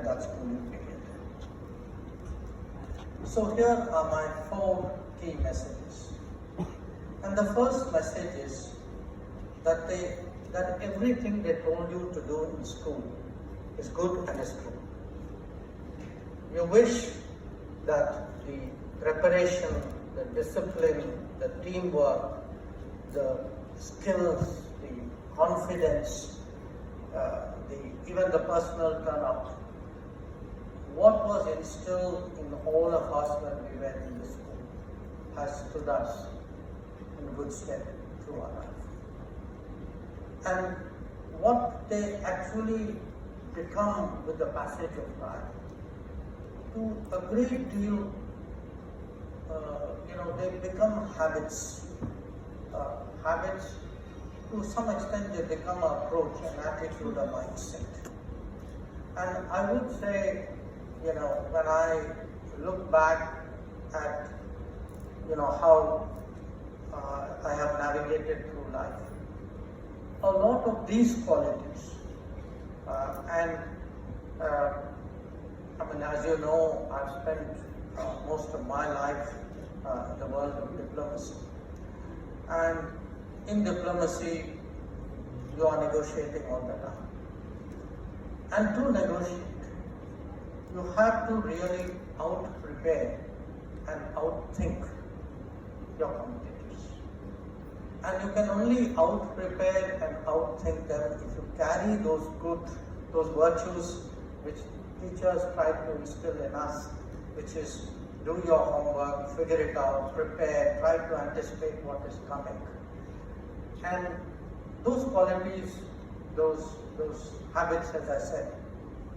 that schooling period. So here are my 4 key messages. And the first message is that everything they told you to do in school is good and is true. You wish that the preparation, the discipline, the teamwork, the skills, the confidence, even the personal turnout, what was instilled in all of us when we were in the school has stood us in good stead through our life. And what they actually become with the passage of time, to a great deal, they become habits. Habits, to some extent, they become an approach, an attitude, a mindset. And I would say, when I look back at, how I have navigated through life, a lot of these qualities, as you know, I've spent most of my life in the world of diplomacy. And in diplomacy, you are negotiating all the time. And to negotiate, you have to really out-prepare and out-think your competitors. And you can only out-prepare and out-think them if you carry those virtues which teachers try to instill in us, which is do your homework, figure it out, prepare, try to anticipate what is coming. And those qualities, those habits, as I said,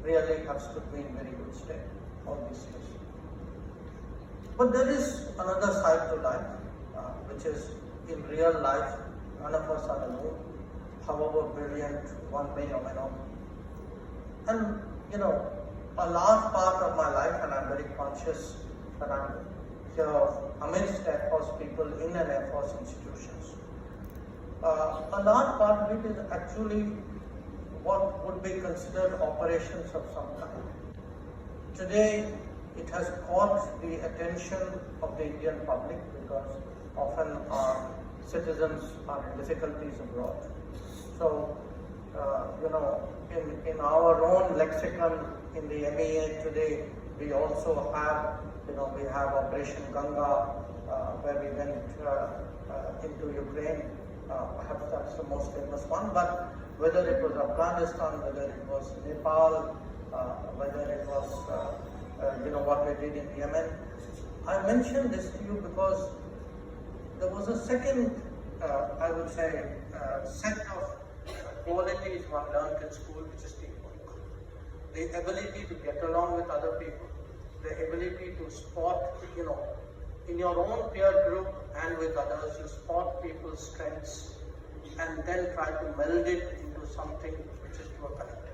really have stood me in very good stead all these years. But there is another side to life, which is in real life, none of us are alone, however brilliant one may or may not. And a large part of my life, and I'm very conscious that I'm here amidst Air Force people in an Air Force institutions. A large part of it is actually what would be considered operations of some kind. Today, it has caught the attention of the Indian public because often our citizens are in difficulties abroad. So, in our own lexicon in the MEA today, we also have, we have Operation Ganga, where we went into Ukraine. Perhaps that's the most famous one, but whether it was Afghanistan, whether it was Nepal, whether it was, what we did in Yemen. I mention this to you because there was a second, I would say, set of qualities one learned in school, which is teamwork. The ability to get along with other people, the ability to spot, in your own peer group and with others, you spot people's strengths and then try to meld it into something which is to a collective.